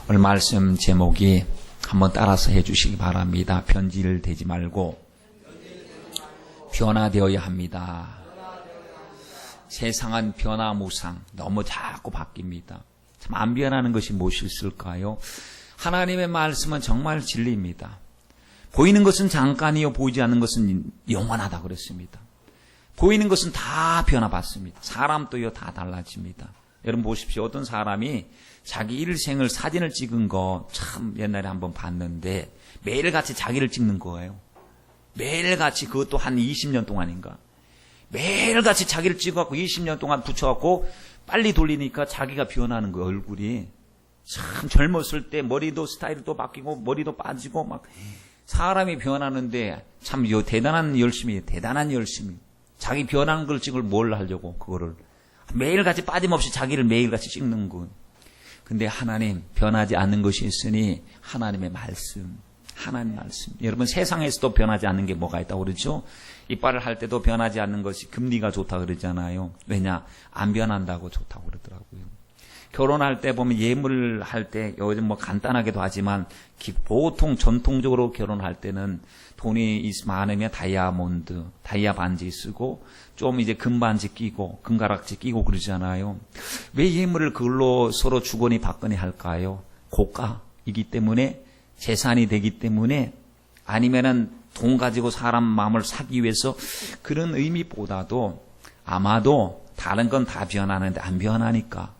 오늘 말씀 제목이 한번 따라서 해주시기 바랍니다. 변질되지 말고 변화되어야 합니다. 세상은 변화무상, 너무 자꾸 바뀝니다. 참 안 변하는 것이 무엇이 있을까요? 하나님의 말씀은 정말 진리입니다. 보이는 것은 잠깐이요, 보이지 않는 것은 영원하다 그랬습니다. 보이는 것은 다 변화받습니다. 사람도요, 다 달라집니다. 여러분 보십시오. 어떤 사람이 자기 일생을 사진을 찍은 거 참 옛날에 한번 봤는데 매일같이 자기를 찍는 거예요. 매일같이, 그것도 한 20년 동안인가. 매일같이 자기를 찍어갖고 20년 동안 붙여갖고 빨리 돌리니까 자기가 변하는 거예요. 얼굴이 참 젊었을 때 머리도 스타일도 바뀌고 머리도 빠지고 막 사람이 변하는데 참 대단한 열심히, 대단한 열심히. 자기 변하는 걸 찍을 뭘 하려고 그거를 매일같이 빠짐없이 자기를 매일같이 찍는 거. 근데 하나님 변하지 않는 것이 있으니 하나님의 말씀, 하나님 말씀. 여러분 세상에서도 변하지 않는 게 뭐가 있다고 그러죠? 이빨을 할 때도 변하지 않는 것이 금리가 좋다고 그러잖아요. 왜냐? 안 변한다고 좋다고 그러더라고요. 결혼할 때 보면 예물을 할 때 요즘 뭐 간단하게도 하지만 보통 전통적으로 결혼할 때는 돈이 많으면 다이아몬드, 다이아 반지 쓰고 좀 이제 금반지 끼고 금가락지 끼고 그러잖아요. 왜 예물을 그걸로 서로 주거니 받거니 할까요? 고가이기 때문에, 재산이 되기 때문에, 아니면은 돈 가지고 사람 마음을 사기 위해서, 그런 의미보다도 아마도 다른 건 다 변하는데 안 변하니까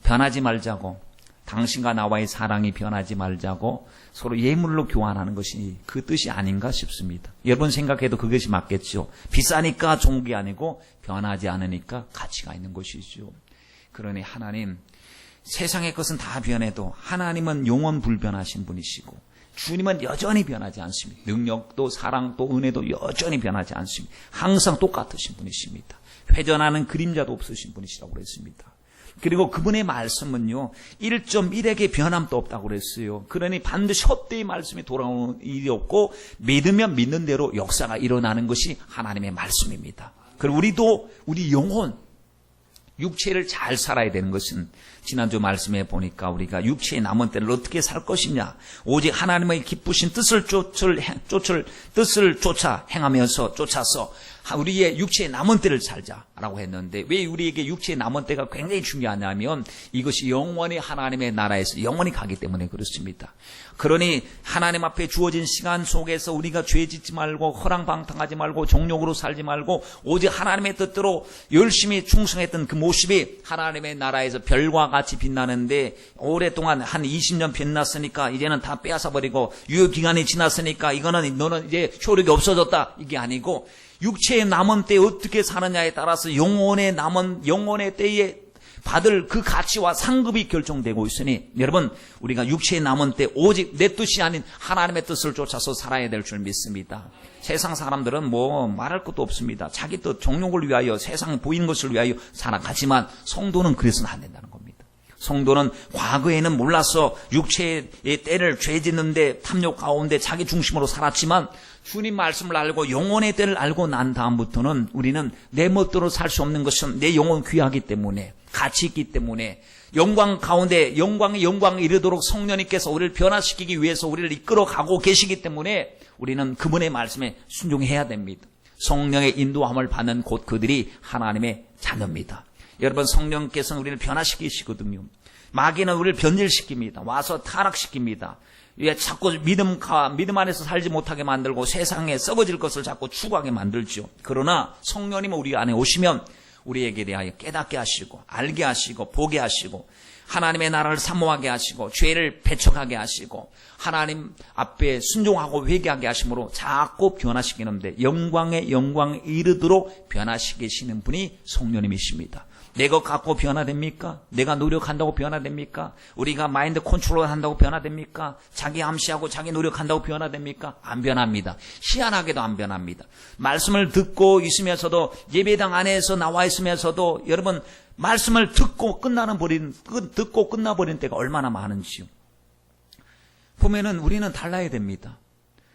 변하지 말자고, 당신과 나와의 사랑이 변하지 말자고 서로 예물로 교환하는 것이 그 뜻이 아닌가 싶습니다. 여러분 생각해도 그것이 맞겠죠. 비싸니까 좋은 게 아니고 변하지 않으니까 가치가 있는 것이죠. 그러니 하나님, 세상의 것은 다 변해도 하나님은 영원 불변하신 분이시고 주님은 여전히 변하지 않습니다. 능력도 사랑도 은혜도 여전히 변하지 않습니다. 항상 똑같으신 분이십니다. 회전하는 그림자도 없으신 분이시라고 그랬습니다. 그리고 그분의 말씀은요, 1.1에게 변함도 없다고 그랬어요. 그러니 반드시 헛되이 말씀이 돌아오는 일이 없고 믿으면 믿는 대로 역사가 일어나는 것이 하나님의 말씀입니다. 그리고 우리도 우리 영혼, 육체를 잘 살아야 되는 것은 지난주 말씀에 보니까 우리가 육체의 남은 때를 어떻게 살 것이냐, 오직 하나님의 기쁘신 뜻을 쫓아 행하면서 쫓아서 우리의 육체의 남은 때를 살자라고 했는데, 왜 우리에게 육체의 남은 때가 굉장히 중요하냐면 이것이 영원히 하나님의 나라에서 영원히 가기 때문에 그렇습니다. 그러니 하나님 앞에 주어진 시간 속에서 우리가 죄 짓지 말고 허랑방탕하지 말고 정욕으로 살지 말고 오직 하나님의 뜻대로 열심히 충성했던 그 모습이 하나님의 나라에서 별과 같이 빛나는데, 오랫동안 한 20년 빛났으니까 이제는 다 빼앗아버리고 유효기간이 지났으니까 이거는 너는 이제 효력이 없어졌다, 이게 아니고 육체의 남은 때 어떻게 사느냐에 따라서 영혼의 때에 받을 그 가치와 상급이 결정되고 있으니, 여러분 우리가 육체의 남은 때 오직 내 뜻이 아닌 하나님의 뜻을 쫓아서 살아야 될 줄 믿습니다. 세상 사람들은 뭐 말할 것도 없습니다. 자기 뜻, 정욕을 위하여 세상 보이는 것을 위하여 살아가지만 성도는 그래서는 안 된다는 겁니다. 성도는 과거에는 몰라서 육체의 때를 죄 짓는데 탐욕 가운데 자기 중심으로 살았지만 주님 말씀을 알고 영혼의 때를 알고 난 다음부터는 우리는 내 멋대로 살 수 없는 것은 내 영혼 귀하기 때문에, 가치 있기 때문에, 영광 가운데 영광에 이르도록 성령님께서 우리를 변화시키기 위해서 우리를 이끌어가고 계시기 때문에 우리는 그분의 말씀에 순종해야 됩니다. 성령의 인도함을 받는 곧 그들이 하나님의 자녀입니다. 여러분 성령께서는 우리를 변화시키시거든요. 마귀는 우리를 변질시킵니다. 와서 타락시킵니다. 자꾸 믿음 안에서 살지 못하게 만들고 세상에 썩어질 것을 자꾸 추구하게 만들죠. 그러나 성령님은 우리 안에 오시면 우리에게 대하여 깨닫게 하시고 알게 하시고 보게 하시고 하나님의 나라를 사모하게 하시고 죄를 배척하게 하시고 하나님 앞에 순종하고 회개하게 하심으로 자꾸 변화시키는데, 영광에 이르도록 변화시키시는 분이 성령님이십니다. 내 것 갖고 변화됩니까? 내가 노력한다고 변화됩니까? 우리가 마인드 컨트롤 한다고 변화됩니까? 자기 암시하고 자기 노력한다고 변화됩니까? 안 변합니다. 희한하게도 안 변합니다. 말씀을 듣고 있으면서도, 예배당 안에서 나와 있으면서도 여러분 말씀을 듣고 끝나버린 때가 얼마나 많은지요. 보면은 우리는 달라야 됩니다.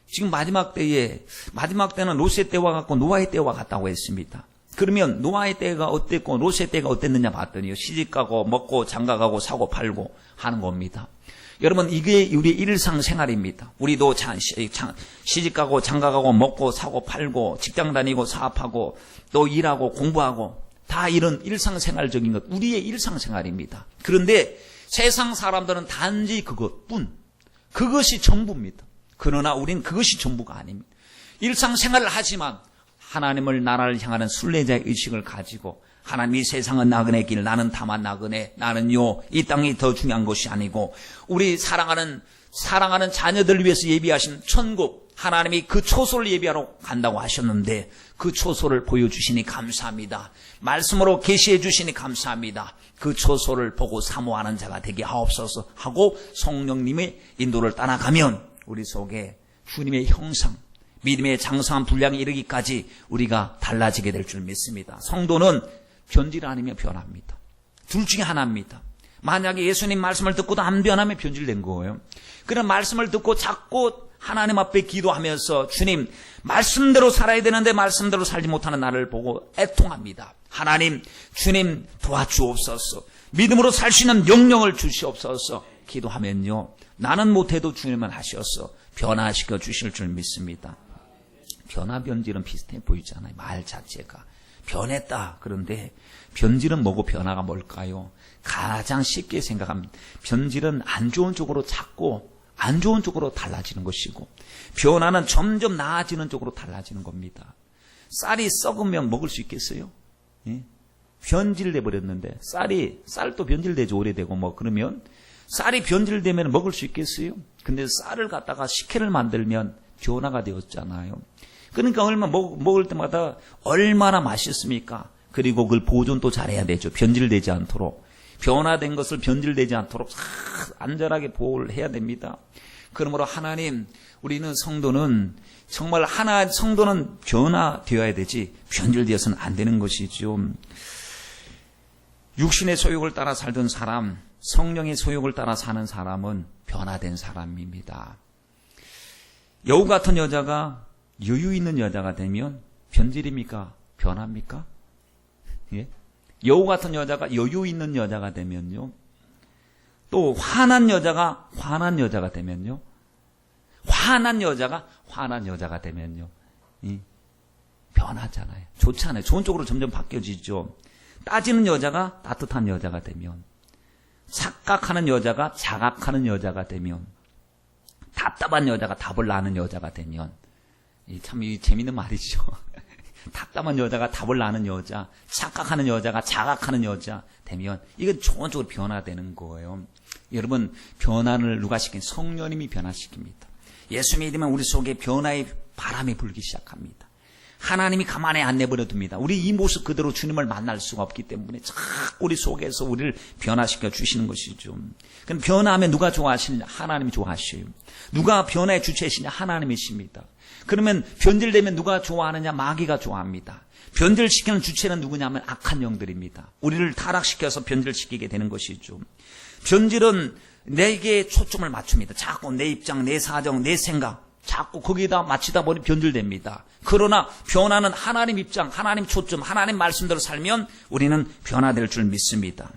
지금 마지막 때는 롯의 때와 같고 노아의 때와 같다고 했습니다. 그러면 노아의 때가 어땠고 롯의 때가 어땠느냐 봤더니요. 시집가고 먹고 장가가고 사고 팔고 하는 겁니다. 여러분 이게 우리의 일상생활입니다. 우리도 시집가고 장가가고 먹고 사고 팔고 직장 다니고 사업하고 또 일하고 공부하고 다 이런 일상생활적인 것 우리의 일상생활입니다. 그런데 세상 사람들은 단지 그것뿐 그것이 전부입니다. 그러나 우리는 그것이 전부가 아닙니다. 일상생활을 하지만 하나님을 나라를 향하는 순례자의 의식을 가지고 하나님이 세상은 나그네 길 나는 다만 나그네 나는요 이 땅이 더 중요한 것이 아니고 우리 사랑하는 자녀들을 위해서 예비하신 천국 하나님이 그 초소를 예비하러 간다고 하셨는데 그 초소를 보여주시니 감사합니다. 말씀으로 계시해 주시니 감사합니다. 그 초소를 보고 사모하는 자가 되게 하옵소서 하고 성령님의 인도를 따라가면 우리 속에 주님의 형상 믿음의 장성한 분량에 이르기까지 우리가 달라지게 될 줄 믿습니다. 성도는 변질 아니면 변합니다. 둘 중에 하나입니다. 만약에 예수님 말씀을 듣고도 안 변하면 변질된 거예요. 그런 말씀을 듣고 자꾸 하나님 앞에 기도하면서 주님 말씀대로 살아야 되는데 말씀대로 살지 못하는 나를 보고 애통합니다. 하나님 주님 도와주옵소서. 믿음으로 살 수 있는 영령을 주시옵소서. 기도하면요 나는 못해도 주님은 하셔서 변화시켜 주실 줄 믿습니다. 변화 변질은 비슷해 보이잖아요. 말 자체가 변했다. 그런데 변질은 뭐고 변화가 뭘까요? 가장 쉽게 생각하면 변질은 안 좋은 쪽으로 자꾸 안 좋은 쪽으로 달라지는 것이고 변화는 점점 나아지는 쪽으로 달라지는 겁니다. 쌀이 썩으면 먹을 수 있겠어요? 예? 변질돼 버렸는데 쌀도 변질되죠. 오래되고 뭐 그러면 쌀이 변질되면 먹을 수 있겠어요? 근데 쌀을 갖다가 식혜를 만들면 변화가 되었잖아요. 그러니까 먹을 때마다 얼마나 맛있습니까? 그리고 그걸 보존도 잘해야 되죠. 변질되지 않도록. 변화된 것을 변질되지 않도록 안전하게 보호를 해야 됩니다. 그러므로 하나님, 우리는 성도는 정말 성도는 변화되어야 되지 변질되어서는 안 되는 것이죠. 육신의 소욕을 따라 살던 사람, 성령의 소욕을 따라 사는 사람은 변화된 사람입니다. 여우 같은 여자가 여유 있는 여자가 되면 변질입니까? 변합니까? 예? 여우 같은 여자가 여유 있는 여자가 되면요. 또 화난 여자가 되면요. 화난 여자가 되면요. 변하잖아요. 좋잖아요. 좋은 쪽으로 점점 바뀌어지죠. 따지는 여자가 따뜻한 여자가 되면, 착각하는 여자가 자각하는 여자가 되면, 답답한 여자가 답을 아는 여자가 되면, 참 재밌는 말이죠. 답답한 여자가 답을 아는 여자, 착각하는 여자가 자각하는 여자 되면 이건 좋은 쪽으로 변화되는 거예요. 여러분, 변화를 누가 시킨? 성령님이 변화시킵니다. 예수 믿으면 우리 속에 변화의 바람이 불기 시작합니다. 하나님이 가만히 안 내버려 둡니다. 우리 이 모습 그대로 주님을 만날 수가 없기 때문에 자꾸 우리 속에서 우리를 변화시켜 주시는 것이죠. 그럼 변화하면 누가 좋아하시느냐? 하나님이 좋아하셔요. 누가 변화의 주체이시냐? 하나님이십니다. 그러면 변질되면 누가 좋아하느냐? 마귀가 좋아합니다. 변질시키는 주체는 누구냐면 악한 영들입니다. 우리를 타락시켜서 변질시키게 되는 것이죠. 변질은 내게 초점을 맞춥니다. 자꾸 내 입장, 내 사정, 내 생각 자꾸 거기에다 맞추다 보니 변질됩니다. 그러나 변화는 하나님 입장, 하나님 초점, 하나님 말씀대로 살면 우리는 변화될 줄 믿습니다.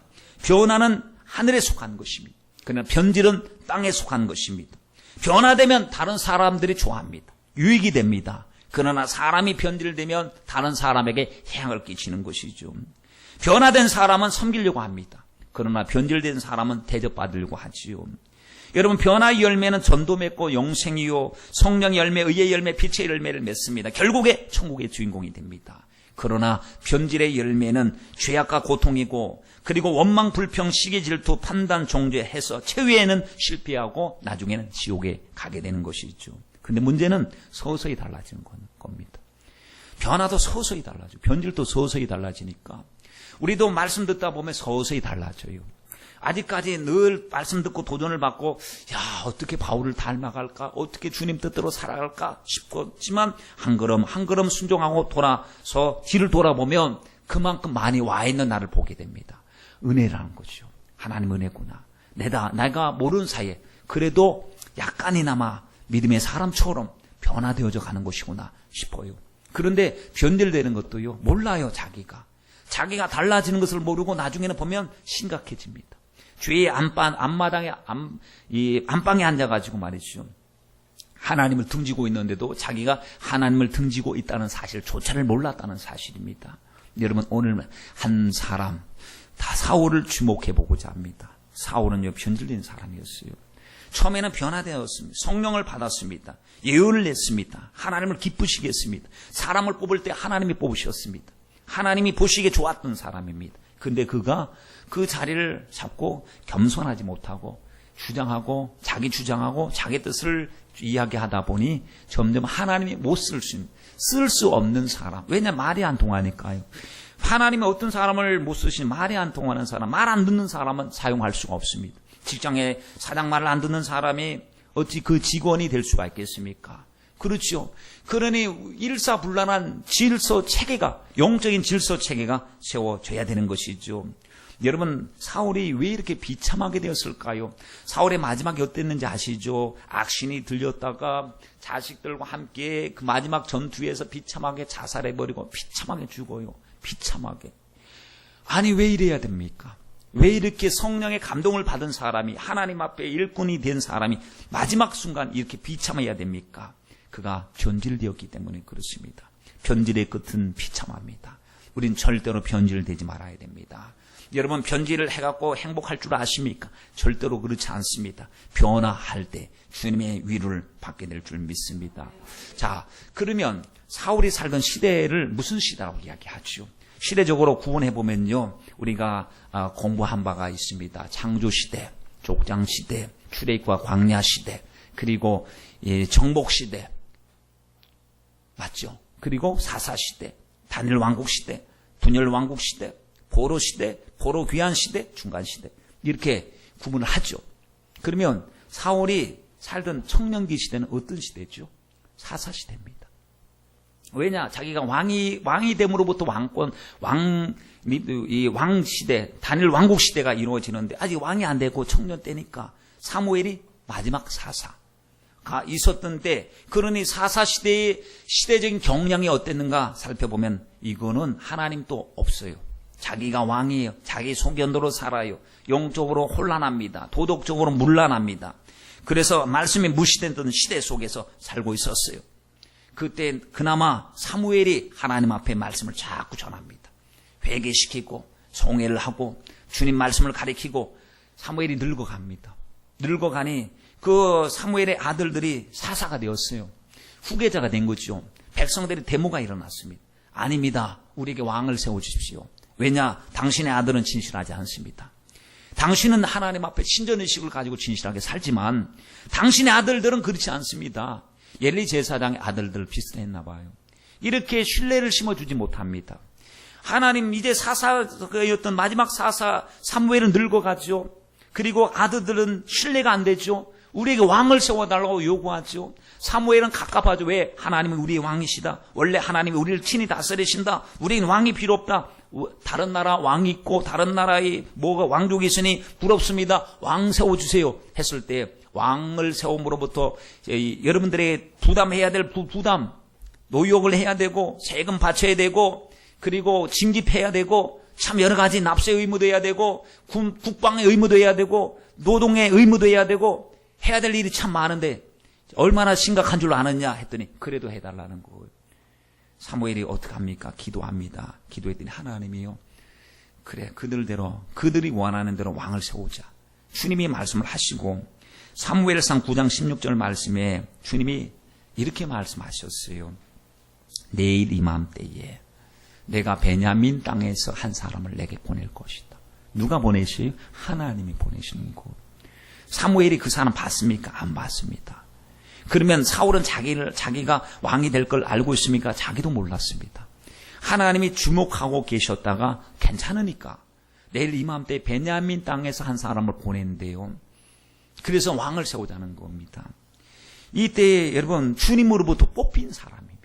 변화는 하늘에 속한 것입니다. 그러나 변질은 땅에 속한 것입니다. 변화되면 다른 사람들이 좋아합니다. 유익이 됩니다. 그러나 사람이 변질되면 다른 사람에게 해악을 끼치는 것이죠. 변화된 사람은 섬기려고 합니다. 그러나 변질된 사람은 대접받으려고 하지요. 여러분, 변화의 열매는 전도 맺고 영생이요, 성령의 열매, 의의 열매, 빛의 열매를 맺습니다. 결국에 천국의 주인공이 됩니다. 그러나 변질의 열매는 죄악과 고통이고, 그리고 원망, 불평, 시기, 질투, 판단, 정죄해서 최후에는 실패하고 나중에는 지옥에 가게 되는 것이죠. 근데 문제는 서서히 달라지는 겁니다. 변화도 서서히 달라져요. 변질도 서서히 달라지니까 우리도 말씀 듣다 보면 서서히 달라져요. 아직까지 늘 말씀 듣고 도전을 받고 어떻게 바울을 닮아갈까? 어떻게 주님 뜻대로 살아갈까? 싶었지만 한 걸음 한 걸음 순종하고 돌아서 뒤를 돌아보면 그만큼 많이 와 있는 나를 보게 됩니다. 은혜라는 거죠. 하나님 은혜구나. 내가 모르는 사이에 그래도 약간이나마 믿음의 사람처럼 변화되어져 가는 것이구나 싶어요. 그런데 변질되는 것도요, 몰라요, 자기가. 자기가 달라지는 것을 모르고 나중에는 보면 심각해집니다. 죄의 안방에 앉아가지고 말이죠. 하나님을 등지고 있는데도 자기가 하나님을 등지고 있다는 사실조차를 몰랐다는 사실입니다. 여러분, 오늘 한 사람, 다 사울을 주목해보고자 합니다. 사울은요, 변질된 사람이었어요. 처음에는 변화되었습니다. 성령을 받았습니다. 예언을 냈습니다. 하나님을 기쁘시게 했습니다. 사람을 뽑을 때 하나님이 뽑으셨습니다. 하나님이 보시기에 좋았던 사람입니다. 근데 그가 그 자리를 잡고 겸손하지 못하고 주장하고 자기 주장하고 자기 뜻을 이야기하다 보니 점점 하나님이 못 쓸 수 없는 사람. 왜냐, 말이 안 통하니까요. 하나님이 어떤 사람을 못 쓰시니, 말이 안 통하는 사람, 말 안 듣는 사람은 사용할 수가 없습니다. 직장에 사장 말을 안 듣는 사람이 어찌 그 직원이 될 수가 있겠습니까? 그렇죠. 그러니 일사불란한 질서 체계가, 영적인 질서 체계가 세워져야 되는 것이죠. 여러분, 사울이 왜 이렇게 비참하게 되었을까요? 사울의 마지막이 어땠는지 아시죠? 악신이 들렸다가 자식들과 함께 그 마지막 전투에서 비참하게 자살해버리고 비참하게 죽어요. 비참하게. 아니, 왜 이래야 됩니까? 왜 이렇게 성령의 감동을 받은 사람이, 하나님 앞에 일꾼이 된 사람이 마지막 순간 이렇게 비참해야 됩니까? 그가 변질되었기 때문에 그렇습니다. 변질의 끝은 비참합니다. 우린 절대로 변질되지 말아야 됩니다. 여러분, 변질을 해갖고 행복할 줄 아십니까? 절대로 그렇지 않습니다. 변화할 때 주님의 위로를 받게 될 줄 믿습니다. 자, 그러면 사울이 살던 시대를 무슨 시대라고 이야기하죠? 시대적으로 구분해보면요, 우리가 공부한 바가 있습니다. 창조시대, 족장시대, 출애굽과 광야시대, 그리고 정복시대, 맞죠? 그리고 사사시대, 단일 왕국시대, 분열 왕국시대, 포로시대, 포로 귀환시대, 중간시대, 이렇게 구분을 하죠. 그러면 사울이 살던 청년기 시대는 어떤 시대죠? 사사시대입니다. 왜냐? 자기가 왕이 됨으로부터 왕시대, 단일 왕국시대가 이루어지는데 아직 왕이 안 되고 청년 때니까 사무엘이 마지막 사사가 있었던 때, 그러니 사사시대의 시대적인 경향이 어땠는가 살펴보면 이거는 하나님도 없어요. 자기가 왕이에요. 자기 소견대로 살아요. 영적으로 혼란합니다. 도덕적으로 문란합니다. 그래서 말씀이 무시되던 시대 속에서 살고 있었어요. 그때 그나마 사무엘이 하나님 앞에 말씀을 자꾸 전합니다. 회개시키고 송해를 하고 주님 말씀을 가리키고 사무엘이 늙어갑니다. 늙어가니 그 사무엘의 아들들이 사사가 되었어요. 후계자가 된 거죠. 백성들이 데모가 일어났습니다. 아닙니다. 우리에게 왕을 세워주십시오. 왜냐? 당신의 아들은 진실하지 않습니다. 당신은 하나님 앞에 신전의식을 가지고 진실하게 살지만 당신의 아들들은 그렇지 않습니다. 엘리 제사장의 아들들 비슷했나 봐요. 이렇게 신뢰를 심어주지 못합니다. 하나님, 이제 사사였던 마지막 사사 사무엘은 늙어가죠. 그리고 아들들은 신뢰가 안 되죠. 우리에게 왕을 세워달라고 요구하죠. 사무엘은 갑갑하죠. 왜? 하나님은 우리의 왕이시다. 원래 하나님이 우리를 친히 다스리신다. 우리는 왕이 필요 없다. 다른 나라 왕이 있고 다른 나라의 뭐가 왕족이 있으니 부럽습니다. 왕 세워주세요 했을 때 왕을 세움으로부터 여러분들에게 부담해야 될 부담, 노역을 해야 되고 세금 바쳐야 되고 그리고 징집해야 되고 참 여러 가지 납세 의무도 해야 되고 국방의 의무도 해야 되고 노동의 의무도 해야 되고 해야 될 일이 참 많은데 얼마나 심각한 줄 아느냐 했더니 그래도 해달라는 거예요. 사무엘이 어떡합니까? 기도합니다. 기도했더니 하나님이요, 그래, 그들이 원하는 대로 왕을 세우자. 주님이 말씀을 하시고 사무엘상 9장 16절 말씀에 주님이 이렇게 말씀하셨어요. 내일 이맘때에 내가 베냐민 땅에서 한 사람을 내게 보낼 것이다. 누가 보내시요? 하나님이 보내시는 거. 사무엘이 그 사람 봤습니까? 안 봤습니다. 그러면 사울은 자기가 왕이 될 걸 알고 있습니까? 자기도 몰랐습니다. 하나님이 주목하고 계셨다가 괜찮으니까 내일 이맘때 베냐민 땅에서 한 사람을 보낸대요. 그래서 왕을 세우자는 겁니다. 이때 여러분, 주님으로부터 뽑힌 사람입니다.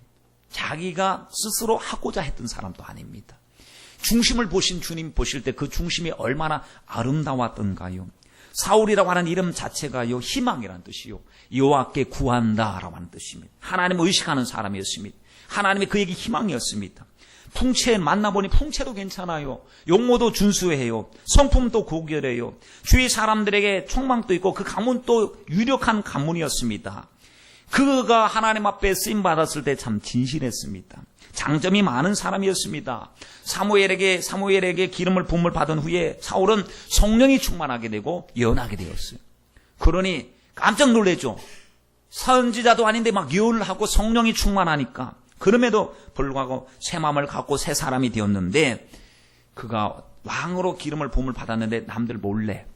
자기가 스스로 하고자 했던 사람도 아닙니다. 중심을 보신 주님 보실 때 그 중심이 얼마나 아름다웠던가요. 사울이라고 하는 이름 자체가요, 희망이라는 뜻이요, 여호와께 구한다라고 하는 뜻입니다. 하나님을 의식하는 사람이었습니다. 하나님이 그에게 희망이었습니다. 풍채 만나보니 풍채도 괜찮아요. 용모도 준수해요. 성품도 고결해요. 주위 사람들에게 총망도 있고 그 가문도 유력한 가문이었습니다. 그가 하나님 앞에 쓰임받았을 때 참 진실했습니다. 장점이 많은 사람이었습니다. 사무엘에게 기름을 부음을 받은 후에 사울은 성령이 충만하게 되고 예언하게 되었어요. 그러니 깜짝 놀랐죠. 선지자도 아닌데 막 예언을 하고 성령이 충만하니까. 그럼에도 불구하고 새 마음을 갖고 새 사람이 되었는데 그가 왕으로 기름을 부음을 받았는데 남들 몰래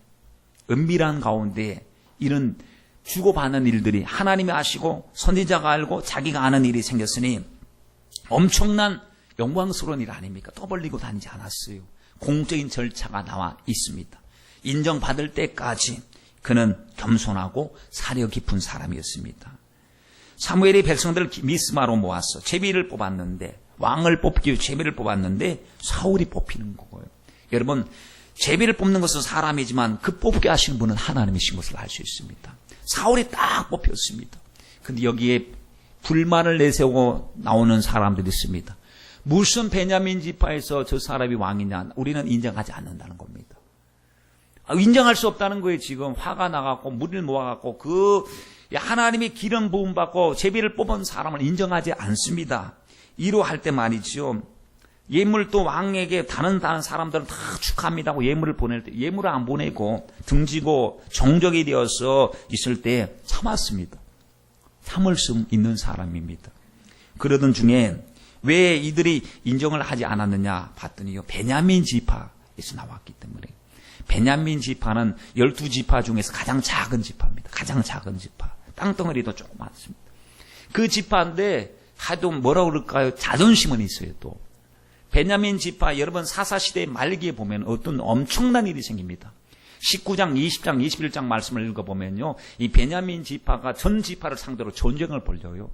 은밀한 가운데 이런 주고받는 일들이 하나님이 아시고 선지자가 알고 자기가 아는 일이 생겼으니 엄청난 영광스러운 일 아닙니까? 떠벌리고 다니지 않았어요. 공적인 절차가 나와 있습니다. 인정받을 때까지 그는 겸손하고 사려 깊은 사람이었습니다. 사무엘이 백성들을 미스마로 모았어. 제비를 뽑았는데 왕을 뽑기 위해 제비를 뽑았는데 사울이 뽑히는 거고요. 여러분 제비를 뽑는 것은 사람이지만 그 뽑게 하시는 분은 하나님이신 것을 알 수 있습니다. 사울이 딱 뽑혔습니다. 근데 여기에 불만을 내세우고 나오는 사람들이 있습니다. 무슨 베냐민 지파에서 저 사람이 왕이냐 우리는 인정하지 않는다는 겁니다. 인정할 수 없다는 거예요. 지금 화가 나갖고 물을 모아갖고 그 하나님이 기름 부음 받고 제비를 뽑은 사람을 인정하지 않습니다. 이로할 때 말이죠. 예물도 왕에게 다른 사람들은 다 축하합니다고 예물을 보낼 때 예물을 안 보내고 등지고 정적이 되어서 있을 때 참았습니다. 참을 수 있는 사람입니다. 그러던 중에 왜 이들이 인정을 하지 않았느냐 봤더니요. 베냐민 지파에서 나왔기 때문에 베냐민 지파는 12지파 중에서 가장 작은 지파입니다. 가장 작은 지파. 땅덩어리도 조금 많습니다. 그 지파인데 하도 뭐라고 그럴까요? 자존심은 있어요. 또 베냐민 지파 여러분 사사시대 말기에 보면 어떤 엄청난 일이 생깁니다. 19장, 20장, 21장 말씀을 읽어보면요. 이 베냐민 지파가 전 지파를 상대로 전쟁을 벌여요.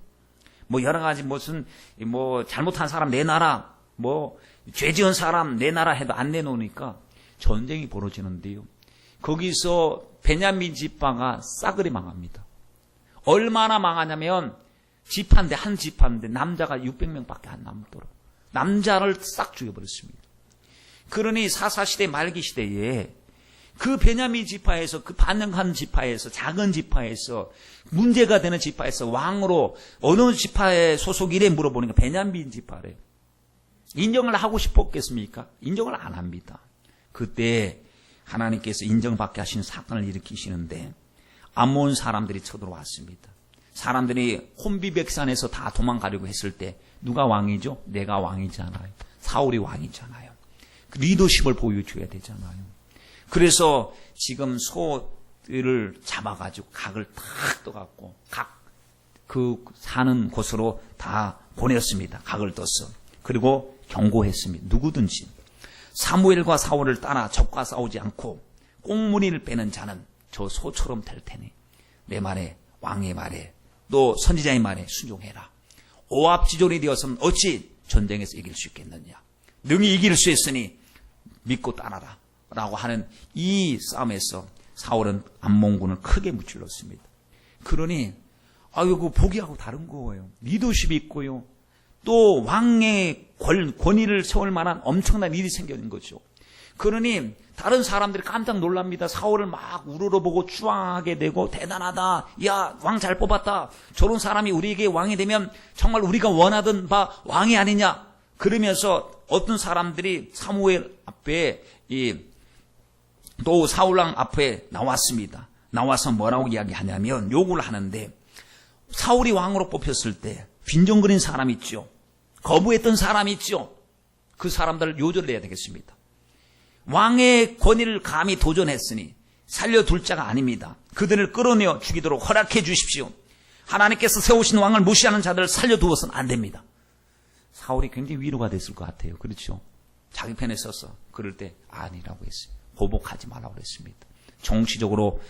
뭐 여러 가지 무슨 뭐 잘못한 사람 내놔라, 뭐 죄 지은 사람 내놔라 해도 안 내놓으니까 전쟁이 벌어지는데요. 거기서 베냐민 지파가 싸그리 망합니다. 얼마나 망하냐면 지파인데 한 지파인데 남자가 600명밖에 안 남도록 남자를 싹 죽여버렸습니다. 그러니 사사시대 말기 시대에 그 베냐민 지파에서 그 반역한 지파에서 작은 지파에서 문제가 되는 지파에서 왕으로 어느 지파의 소속이래 물어보니까 베냐민 지파래. 인정을 하고 싶었겠습니까? 인정을 안 합니다. 그때 하나님께서 인정받게 하시는 사건을 일으키시는데 암몬 사람들이 쳐들어왔습니다. 사람들이 혼비백산에서 다 도망가려고 했을 때 누가 왕이죠? 내가 왕이잖아요. 사울이 왕이잖아요. 리더십을 보여줘야 되잖아요. 그래서 지금 소를 잡아가지고 각을 탁 떠갖고 각 그 사는 곳으로 다 보냈습니다. 각을 떴어. 그리고 경고했습니다. 누구든지 사무엘과 사울을 따라 적과 싸우지 않고 꽁무니를 빼는 자는 저 소처럼 될 테니 내 말에 왕의 말에 또 선지자의 말에 순종해라. 오합지졸이 되어서는 어찌 전쟁에서 이길 수 있겠느냐. 능히 이길 수 있으니 믿고 따라라 라고 하는 이 싸움에서 사울은 암몬군을 크게 무찔렀습니다. 그러니 그 보기하고 다른 거예요. 리더십이 있고요. 또 왕의 권위를 세울 만한 엄청난 일이 생긴 거죠. 그러니 다른 사람들이 깜짝 놀랍니다. 사울을 막 우러러보고 추앙하게 되고 대단하다. 야, 왕 잘 뽑았다. 저런 사람이 우리에게 왕이 되면 정말 우리가 원하던 바 왕이 아니냐. 그러면서 어떤 사람들이 사무엘 앞에 또 사울왕 앞에 나왔습니다. 나와서 뭐라고 이야기하냐면 요구를 하는데 사울이 왕으로 뽑혔을 때 빈정거린 사람 있죠. 거부했던 사람 있죠. 그 사람들을 요절을 해야 되겠습니다. 왕의 권위를 감히 도전했으니 살려둘 자가 아닙니다. 그들을 끌어내어 죽이도록 허락해 주십시오. 하나님께서 세우신 왕을 무시하는 자들을 살려두어서는 안 됩니다. 사울이 굉장히 위로가 됐을 것 같아요. 그렇죠? 자기 편에 서서 그럴 때 아니라고 했어요. 보복하지 말라고 그랬습니다. 정치적으로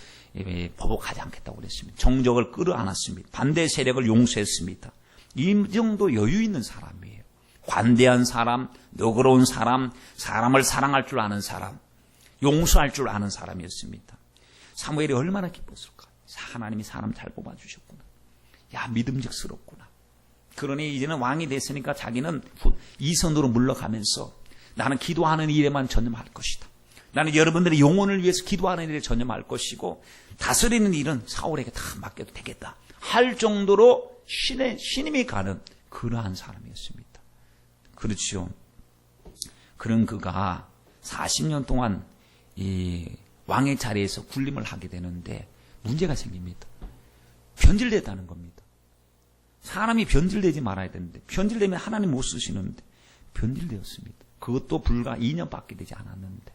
보복하지 않겠다고 그랬습니다. 정적을 끌어안았습니다. 반대 세력을 용서했습니다. 이 정도 여유 있는 사람이에요. 관대한 사람, 너그러운 사람, 사람을 사랑할 줄 아는 사람, 용서할 줄 아는 사람이었습니다. 사무엘이 얼마나 기뻤을까. 하나님이 사람 잘 뽑아주셨구나. 야, 믿음직스럽구나. 그러니 이제는 왕이 됐으니까 자기는 이선으로 물러가면서 나는 기도하는 일에만 전념할 것이다. 나는 여러분들의 영혼을 위해서 기도하는 일에 전념할 것이고 다스리는 일은 사울에게 다 맡겨도 되겠다 할 정도로 신임이 가는 그러한 사람이었습니다. 그렇죠. 그런 그가 40년 동안 이 왕의 자리에서 군림을 하게 되는데 문제가 생깁니다. 변질됐다는 겁니다. 사람이 변질되지 말아야 되는데 변질되면 하나님 못 쓰시는데 변질되었습니다. 그것도 불과 2년밖에 되지 않았는데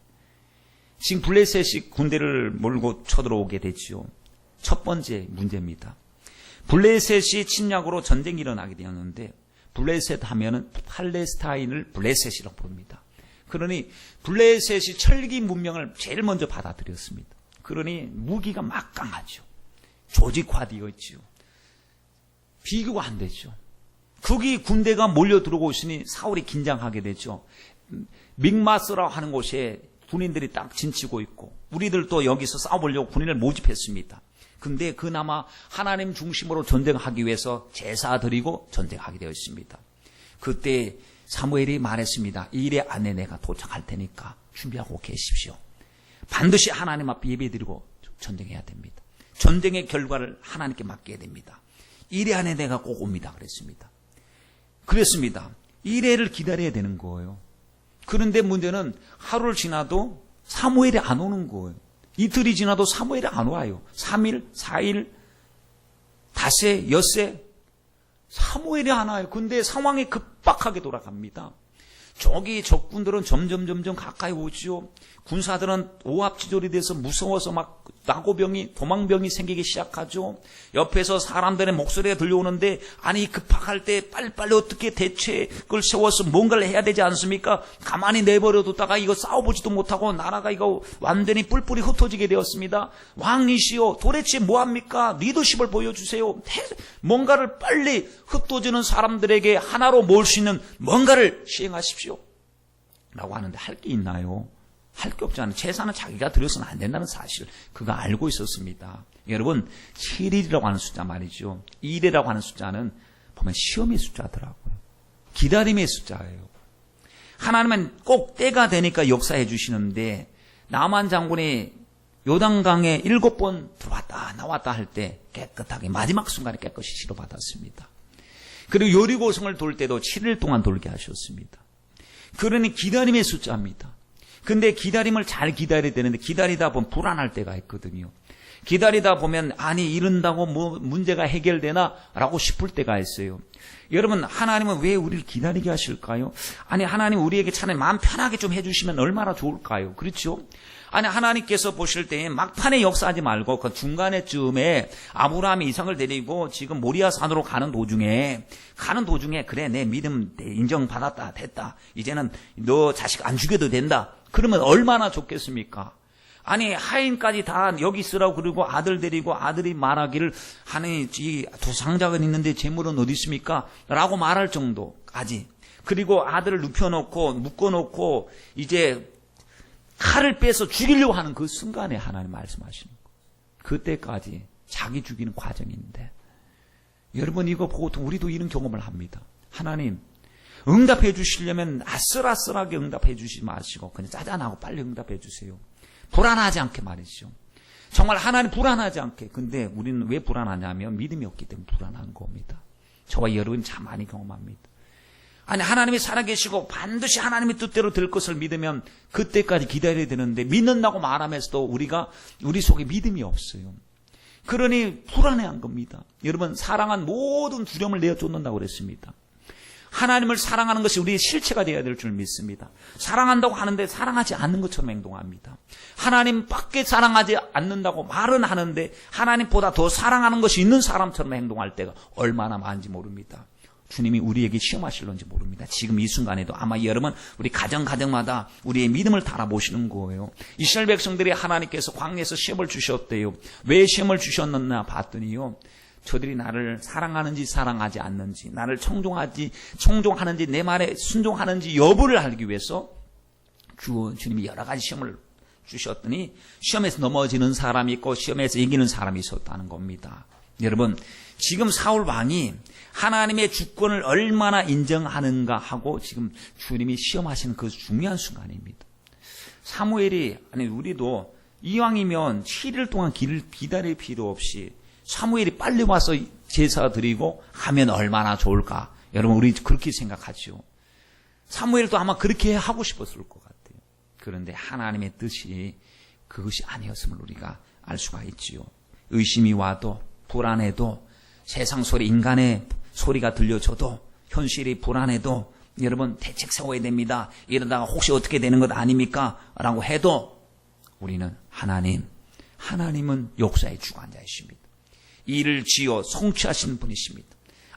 지금 블레셋이 군대를 몰고 쳐들어오게 됐죠. 첫 번째 문제입니다. 블레셋이 침략으로 전쟁이 일어나게 되었는데 블레셋 하면은 팔레스타인을 블레셋이라고 부릅니다. 그러니 블레셋이 철기 문명을 제일 먼저 받아들였습니다. 그러니 무기가 막강하죠. 조직화되어 있죠. 비교가 안 되죠. 거기 군대가 몰려 들어오고 있으니 사울이 긴장하게 되죠. 믹마스라고 하는 곳에 군인들이 딱 진치고 있고 우리들도 여기서 싸워보려고 군인을 모집했습니다. 근데 그나마 하나님 중심으로 전쟁하기 위해서 제사 드리고 전쟁하게 되어 있습니다. 그때 사무엘이 말했습니다. 이 일의 안에 내가 도착할 테니까 준비하고 계십시오. 반드시 하나님 앞에 예배드리고 전쟁해야 됩니다. 전쟁의 결과를 하나님께 맡겨야 됩니다. 일의 안에 내가 꼭 옵니다. 그랬습니다. 그랬습니다. 일회를 기다려야 되는 거예요. 그런데 문제는 하루를 지나도 사무엘이 안 오는 거예요. 이틀이 지나도 사무엘이 안 와요. 3일, 4일, 닷새, 엿새 사무엘이 안 와요. 근데 상황이 급박하게 돌아갑니다. 저기 적군들은 점점 가까이 오지요. 군사들은 오합지졸이 돼서 무서워서 막 낙오병이 도망병이 생기기 시작하죠. 옆에서 사람들의 목소리가 들려오는데 아니 급박할 때 빨리빨리 어떻게 대책을 세워서 뭔가를 해야 되지 않습니까? 가만히 내버려뒀다가 이거 싸워보지도 못하고 나라가 이거 완전히 뿔뿔이 흩어지게 되었습니다. 왕이시여 도대체 뭐합니까? 리더십을 보여주세요. 뭔가를 빨리 흩어지는 사람들에게 하나로 모을 수 있는 뭔가를 시행하십시오 라고 하는데 할 게 있나요? 할 게 없잖아요. 제사는 자기가 드려서는 안 된다는 사실 그가 알고 있었습니다. 여러분 7일이라고 하는 숫자 말이죠. 1이라고 하는 숫자는 보면 시험의 숫자더라고요. 기다림의 숫자예요. 하나님은 꼭 때가 되니까 역사해 주시는데 나만 장군이 요단강에 7번 들어왔다 나왔다 할 때 깨끗하게 마지막 순간에 깨끗이 치료받았습니다. 그리고 여리고성을 돌 때도 7일 동안 돌게 하셨습니다. 그러니 기다림의 숫자입니다. 근데 기다림을 잘 기다려야 되는데 기다리다 보면 불안할 때가 있거든요. 기다리다 보면 아니 이런다고 뭐 문제가 해결되나 라고 싶을 때가 있어요. 여러분 하나님은 왜 우리를 기다리게 하실까요? 아니 하나님 우리에게 차라리 마음 편하게 좀 해주시면 얼마나 좋을까요? 그렇죠? 아니 하나님께서 보실 때 막판에 역사하지 말고 그 중간에쯤에 아브라함이 이삭을 데리고 지금 모리아 산으로 가는 도중에 그래 내 믿음 인정받았다 됐다 이제는 너 자식 안 죽여도 된다 그러면 얼마나 좋겠습니까? 아니 하인까지 다 여기 있으라고 그러고 아들 데리고 아들이 말하기를 하나님 이 도상자가 있는데 재물은 어디 있습니까? 라고 말할 정도까지 그리고 아들을 눕혀놓고 묶어놓고 이제 칼을 빼서 죽이려고 하는 그 순간에 하나님 말씀하시는 거. 그때까지 자기 죽이는 과정인데 여러분 이거 보통 우리도 이런 경험을 합니다. 하나님 응답해 주시려면 아슬아슬하게 응답해 주시지 마시고 그냥 짜잔하고 빨리 응답해 주세요. 불안하지 않게 말이죠. 정말 하나님 불안하지 않게. 근데 우리는 왜 불안하냐면 믿음이 없기 때문에 불안한 겁니다. 저와 여러분 참 많이 경험합니다. 아니 하나님이 살아계시고 반드시 하나님의 뜻대로 될 것을 믿으면 그때까지 기다려야 되는데 믿는다고 말하면서도 우리가 우리 속에 믿음이 없어요. 그러니 불안해한 겁니다. 여러분 사랑한 모든 두려움을 내어 쫓는다고 그랬습니다. 하나님을 사랑하는 것이 우리의 실체가 되어야 될 줄 믿습니다. 사랑한다고 하는데 사랑하지 않는 것처럼 행동합니다. 하나님밖에 사랑하지 않는다고 말은 하는데 하나님보다 더 사랑하는 것이 있는 사람처럼 행동할 때가 얼마나 많은지 모릅니다. 주님이 우리에게 시험하실런지 모릅니다. 지금 이 순간에도 아마 여러분 우리 가정마다 우리의 믿음을 달아보시는 거예요. 이스라엘 백성들이 하나님께서 광야에서 시험을 주셨대요. 왜 시험을 주셨느냐 봤더니요. 저들이 나를 사랑하는지 사랑하지 않는지 나를 청종하는지 내 말에 순종하는지 여부를 알기 위해서 주님이 여러 가지 시험을 주셨더니 시험에서 넘어지는 사람이 있고 시험에서 이기는 사람이 있었다는 겁니다. 여러분 지금 사울 왕이 하나님의 주권을 얼마나 인정하는가 하고 지금 주님이 시험하시는 그 중요한 순간입니다. 사무엘이, 아니 우리도 이왕이면 7일 동안 기다릴 필요 없이 사무엘이 빨리 와서 제사 드리고 하면 얼마나 좋을까. 여러분 우리 그렇게 생각하죠. 사무엘도 아마 그렇게 하고 싶었을 것 같아요. 그런데 하나님의 뜻이 그것이 아니었음을 우리가 알 수가 있지요. 의심이 와도 불안해도 세상 소리, 인간의 소리가 들려줘도 현실이 불안해도 여러분 대책 세워야 됩니다. 이러다가 혹시 어떻게 되는 것 아닙니까? 라고 해도 우리는 하나님은 역사의 주관자이십니다. 이를 지어 성취하시는 분이십니다.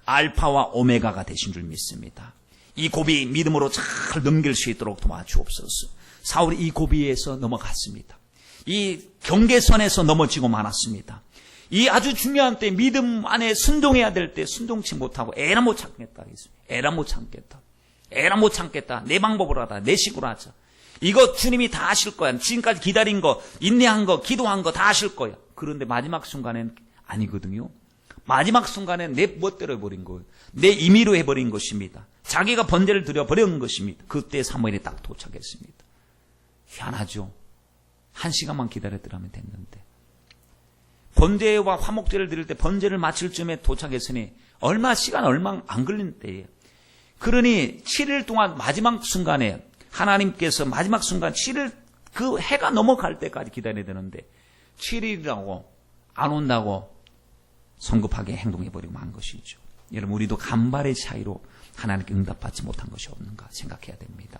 알파와 오메가가 되신 줄 믿습니다. 이 고비 믿음으로 잘 넘길 수 있도록 도와주옵소서. 사울이 이 고비에서 넘어갔습니다. 이 경계선에서 넘어지고 말았습니다. 이 아주 중요한 때 믿음 안에 순종해야 될 때 순종치 못하고 에라 못 참겠다. 에라 못 참겠다. 내 방법으로 하다. 내 식으로 하자. 이거 주님이 다 하실 거야. 지금까지 기다린 거, 인내한 거, 기도한 거 다 하실 거야. 그런데 마지막 순간엔 아니거든요. 마지막 순간엔 내 멋대로 해버린 거예요. 내 임의로 해버린 것입니다. 자기가 번제를 드려버린 것입니다. 그때 사무엘이 딱 도착했습니다. 희한하죠. 1시간만 기다렸더라면 됐는데. 번제와 화목제를 드릴 때 번제를 마칠 쯤에 도착했으니 시간 얼마 안 걸린 때예요. 그러니 7일 동안 마지막 순간에 하나님께서 마지막 순간 7일 그 해가 넘어갈 때까지 기다려야 되는데 7일이라고 안 온다고 성급하게 행동해버리고 만 것이죠. 여러분 우리도 간발의 차이로 하나님께 응답받지 못한 것이 없는가 생각해야 됩니다.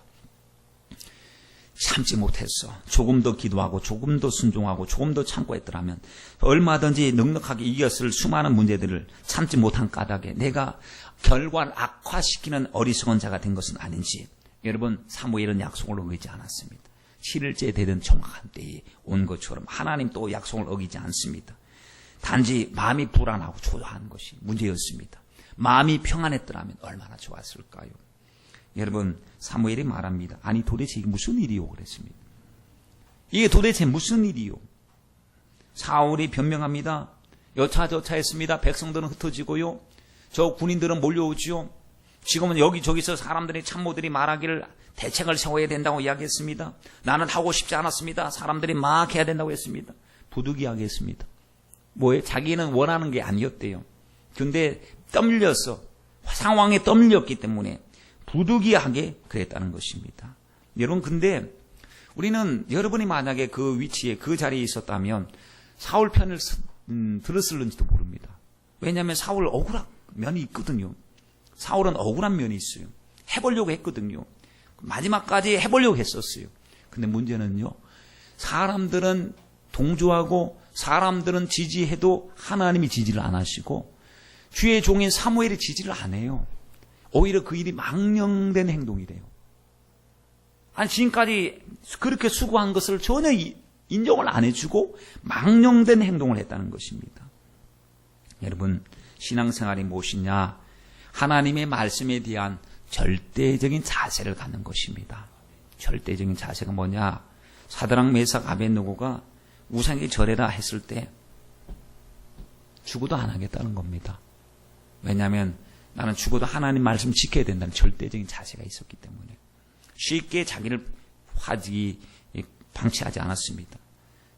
참지 못했어. 조금 더 기도하고 조금 더 순종하고 조금 더 참고 했더라면 얼마든지 넉넉하게 이겼을 수많은 문제들을 참지 못한 까닭에 내가 결과를 악화시키는 어리석은 자가 된 것은 아닌지. 여러분 사무엘은 약속을 어기지 않았습니다. 7일째 되던 정확한 때에 온 것처럼 하나님 또 약속을 어기지 않습니다. 단지 마음이 불안하고 초조한 것이 문제였습니다. 마음이 평안했더라면 얼마나 좋았을까요? 여러분 사무엘이 말합니다. 아니 도대체 이게 무슨 일이요? 그랬습니다. 이게 도대체 무슨 일이요? 사울이 변명합니다. 여차저차했습니다. 백성들은 흩어지고요. 저 군인들은 몰려오지요. 지금은 여기저기서 사람들이 참모들이 말하기를 대책을 세워야 된다고 이야기했습니다. 나는 하고 싶지 않았습니다. 사람들이 막 해야 된다고 했습니다. 부득이하게 했습니다. 뭐예요? 자기는 원하는 게 아니었대요. 근데 떠밀려서 상황에 떠밀렸기 때문에 부득이하게 그랬다는 것입니다. 여러분 근데 우리는 여러분이 만약에 그 위치에 그 자리에 있었다면 사울 편을 들었을는지도 모릅니다. 왜냐하면 사울 억울한 면이 있거든요. 사울은 억울한 면이 있어요. 해보려고 했거든요. 마지막까지 해보려고 했었어요. 근데 문제는요. 사람들은 동조하고 사람들은 지지해도 하나님이 지지를 안 하시고 주의 종인 사무엘이 지지를 안 해요. 오히려 그 일이 망령된 행동이래요. 아니 지금까지 그렇게 수고한 것을 전혀 인정을 안 해주고 망령된 행동을 했다는 것입니다. 여러분 신앙생활이 무엇이냐? 하나님의 말씀에 대한 절대적인 자세를 갖는 것입니다. 절대적인 자세가 뭐냐? 사드락 메삭 아벳느고가 우상에게 절해라 했을 때 죽어도 안 하겠다는 겁니다. 왜냐하면 나는 죽어도 하나님 말씀 지켜야 된다는 절대적인 자세가 있었기 때문에 쉽게 자기를 방치하지 않았습니다.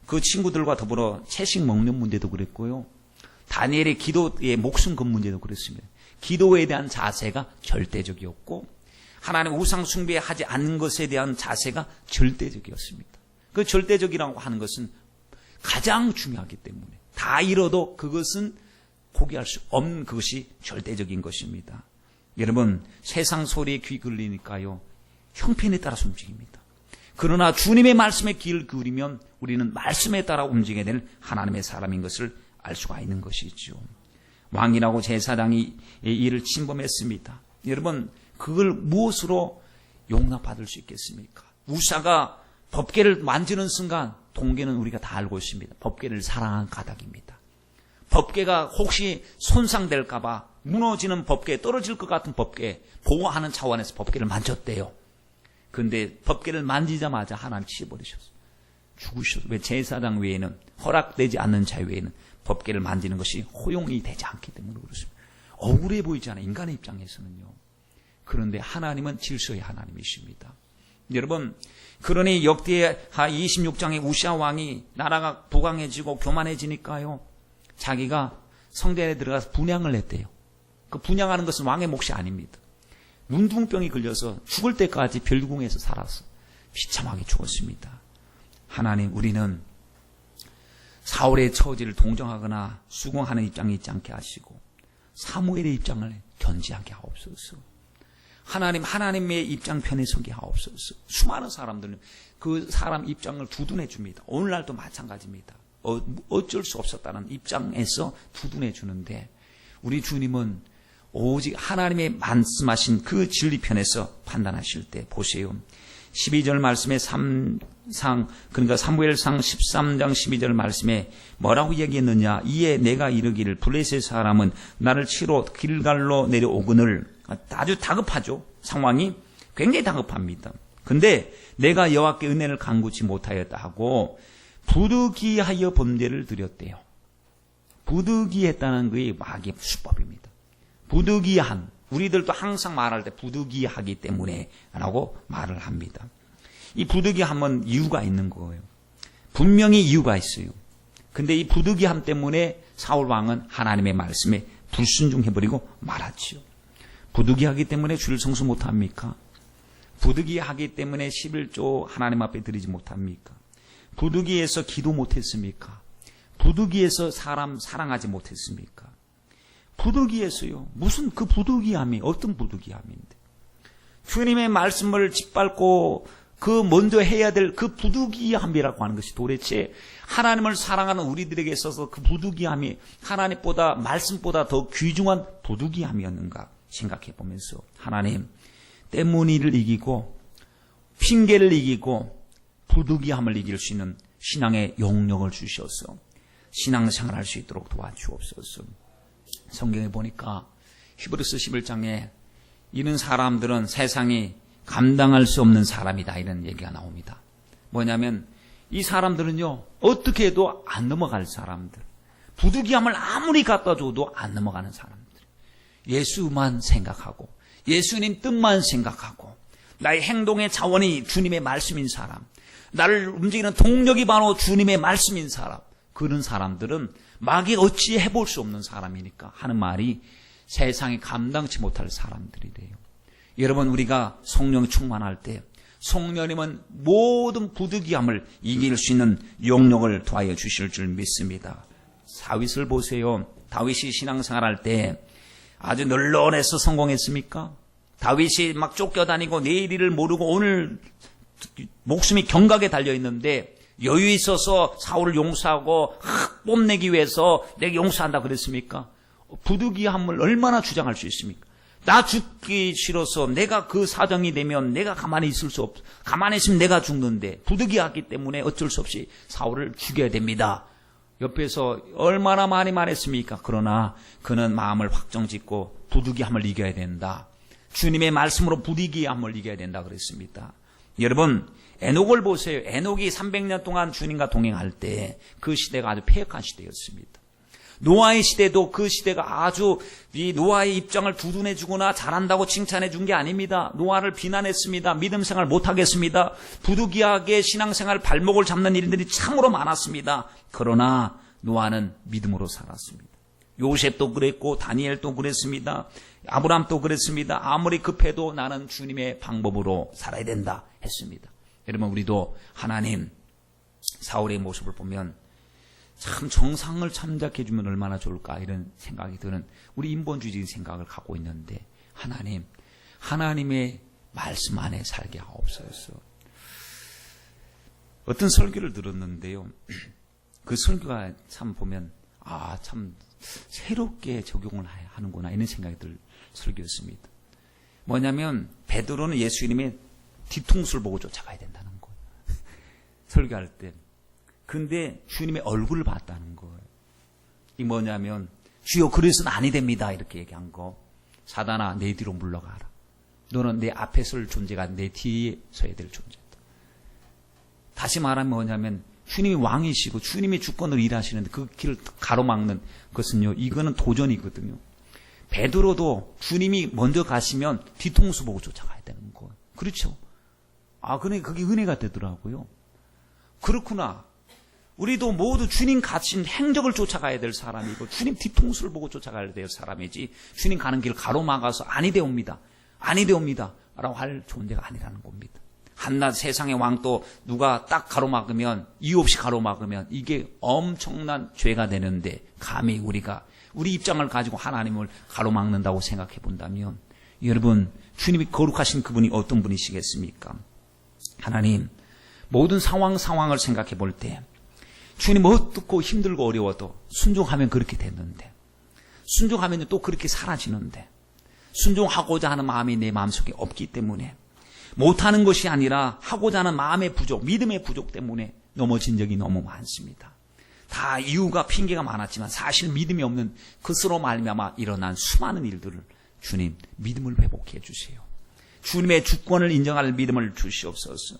그 친구들과 더불어 채식 먹는 문제도 그랬고요. 다니엘의 기도의 목숨 건 문제도 그랬습니다. 기도에 대한 자세가 절대적이었고 하나님 우상 숭배하지 않는 것에 대한 자세가 절대적이었습니다. 그 절대적이라고 하는 것은 가장 중요하기 때문에 다 잃어도 그것은 포기할 수 없는 그것이 절대적인 것입니다. 여러분 세상 소리에 귀 걸리니까요. 형편에 따라서 움직입니다. 그러나 주님의 말씀에 귀를 기울이면 우리는 말씀에 따라 움직여야 되는 하나님의 사람인 것을 알 수가 있는 것이죠. 왕이라고 제사장이 이를 침범했습니다. 여러분 그걸 무엇으로 용납받을 수 있겠습니까? 우사가 법궤를 만지는 순간 동계는 우리가 다 알고 있습니다. 법궤를 사랑한 까닭입니다. 법궤가 혹시 손상될까 봐 무너지는 법궤, 떨어질 것 같은 법궤 보호하는 차원에서 법궤를 만졌대요. 그런데 법궤를 만지자마자 하나님 치워버리셨어요. 죽으셨어요. 왜? 제사장 외에는 허락되지 않는 자 외에는 법궤를 만지는 것이 허용이 되지 않기 때문에 그렇습니다. 억울해 보이지 않아요. 인간의 입장에서는요. 그런데 하나님은 질서의 하나님이십니다. 여러분, 그러니 역대하 26장의 우시아 왕이 나라가 부강해지고 교만해지니까요, 자기가 성전에 들어가서 분향을 했대요. 그 분향하는 것은 왕의 몫이 아닙니다. 문둥병이 걸려서 죽을 때까지 별궁에서 살았어. 비참하게 죽었습니다. 하나님, 우리는 사울의 처지를 동정하거나 수긍하는 입장이 있지 않게 하시고 사무엘의 입장을 견지하게 하옵소서. 하나님, 하나님의 입장 편에 서게 하옵소서. 수많은 사람들은 그 사람 입장을 두둔해 줍니다. 오늘날도 마찬가지입니다. 어쩔 수 없었다는 입장에서 두둔해 주는데, 우리 주님은 오직 하나님의 말씀하신 그 진리 편에서 판단하실 때 보세요. 12절 말씀에 그러니까 사무엘상 13장 12절 말씀에 뭐라고 얘기했느냐. 이에 내가 이르기를 블레셋 사람은 나를 치러 길갈로 내려오거늘. 아주 다급하죠. 상황이 굉장히 다급합니다. 근데 내가 여호와께 은혜를 간구치 못하였다 하고 부득이하여 범죄를 드렸대요. 부득이했다는 것이 마귀의 수법입니다. 부득이한, 우리들도 항상 말할 때 부득이하기 때문에 라고 말을 합니다. 이 부득이함은 이유가 있는 거예요. 분명히 이유가 있어요. 근데 이 부득이함 때문에 사울 왕은 하나님의 말씀에 불순종해버리고 말았지요. 부득이하기 때문에 주를 성수 못합니까? 부득이하기 때문에 11조 하나님 앞에 드리지 못합니까? 부득이해서 기도 못했습니까? 부득이해서 사람 사랑하지 못했습니까? 부득이해서요. 무슨 그 부득이함이 어떤 부득이함인데? 주님의 말씀을 짓밟고 그 먼저 해야 될 그 부득이함이라고 하는 것이 도대체 하나님을 사랑하는 우리들에게 있어서 그 부득이함이 하나님보다, 말씀보다 더 귀중한 부득이함이었는가 생각해 보면서, 하나님, 때문이를 이기고 핑계를 이기고 부득이함을 이길 수 있는 신앙의 용력을 주셔서 신앙생활할 수 있도록 도와주옵소서. 성경에 보니까 히브리서 11장에 이런 사람들은 세상이 감당할 수 없는 사람이다, 이런 얘기가 나옵니다. 뭐냐면 이 사람들은요, 어떻게 해도 안 넘어갈 사람들, 부득이함을 아무리 갖다 줘도 안 넘어가는 사람들, 예수만 생각하고 예수님 뜻만 생각하고 나의 행동의 자원이 주님의 말씀인 사람, 나를 움직이는 동력이 바로 주님의 말씀인 사람, 그런 사람들은 마귀가 어찌 해볼 수 없는 사람이니까 하는 말이 세상에 감당치 못할 사람들이래요. 여러분, 우리가 성령 충만할 때 성령님은 모든 부득이함을 이길 수 있는 용력을 더하여 주실 줄 믿습니다. 다윗을 보세요. 다윗이 신앙생활할 때 아주 널널해서 성공했습니까? 다윗이 막 쫓겨다니고 내일 일을 모르고 오늘 목숨이 경각에 달려있는데 여유 있어서 사울을 용서하고 뽐내기 위해서 내가 용서한다 그랬습니까? 부득이함을 얼마나 주장할 수 있습니까? 나 죽기 싫어서 내가 그 사정이 되면 내가 가만히 있을 수 없어. 가만히 있으면 내가 죽는데 부득이하기 때문에 어쩔 수 없이 사울을 죽여야 됩니다. 옆에서 얼마나 많이 말했습니까? 그러나 그는 마음을 확정짓고 부득이함을 이겨야 된다. 주님의 말씀으로 부득이함을 이겨야 된다 그랬습니다. 여러분, 에녹을 보세요. 에녹이 300년 동안 주님과 동행할 때 그 시대가 아주 폐역한 시대였습니다. 노아의 시대도 그 시대가 아주 이 노아의 입장을 두둔해 주거나 잘한다고 칭찬해 준 게 아닙니다. 노아를 비난했습니다. 믿음 생활 못하겠습니다. 부득이하게 신앙생활 발목을 잡는 일들이 참으로 많았습니다. 그러나 노아는 믿음으로 살았습니다. 요셉도 그랬고 다니엘도 그랬습니다. 아브람도 그랬습니다. 아무리 급해도 나는 주님의 방법으로 살아야 된다 했습니다. 여러분, 우리도 하나님, 사울의 모습을 보면 참 정상을 참작해 주면 얼마나 좋을까, 이런 생각이 드는 우리 인본주의적인 생각을 갖고 있는데, 하나님, 하나님의 말씀 안에 살게 하옵소서. 어떤 설교를 들었는데요, 그 설교가 참 보면 참 새롭게 적용을 하는구나, 이런 생각이 들 설교였습니다. 뭐냐면 베드로는 예수님의 뒤통수를 보고 쫓아가야 된다는 거예요. 설교할 때. 근데 주님의 얼굴을 봤다는 거예요. 이 뭐냐면 주여 그래서는 아니 됩니다, 이렇게 얘기한 거. 사단아, 내 뒤로 물러가라. 너는 내 앞에 설 존재가 내 뒤에 서야 될 존재다. 다시 말하면 뭐냐면 주님이 왕이시고 주님이 주권으로 일하시는데 그 길을 가로막는 것은요, 이거는 도전이거든요. 베드로도 주님이 먼저 가시면 뒤통수 보고 쫓아가야 되는 거예요. 그렇죠? 그러니까 그게 은혜가 되더라고요. 그렇구나. 우리도 모두 주님 가신 행적을 쫓아가야 될 사람이고 주님 뒤통수를 보고 쫓아가야 될 사람이지 주님 가는 길 가로막아서 아니되옵니다 라고 할 존재가 아니라는 겁니다. 한낱 세상의 왕도 누가 딱 가로막으면, 이유 없이 가로막으면 이게 엄청난 죄가 되는데 감히 우리가 우리 입장을 가지고 하나님을 가로막는다고 생각해 본다면, 여러분, 주님이 거룩하신 그분이 어떤 분이시겠습니까? 하나님, 모든 상황을 생각해 볼 때 주님 어둡고 힘들고 어려워도 순종하면 그렇게 됐는데, 순종하면 또 그렇게 사라지는데, 순종하고자 하는 마음이 내 마음속에 없기 때문에, 못하는 것이 아니라 하고자 하는 마음의 부족, 믿음의 부족 때문에 넘어진 적이 너무 많습니다. 다 이유가 핑계가 많았지만 사실 믿음이 없는 그것으로 말미암아 일어난 수많은 일들을 주님 믿음을 회복해 주세요. 주님의 주권을 인정할 믿음을 주시옵소서.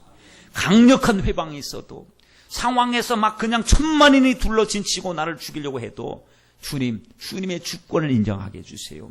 강력한 회방이 있어도 상황에서 막 그냥 천만인이 둘러진치고 나를 죽이려고 해도 주님의 주권을 인정하게 해주세요.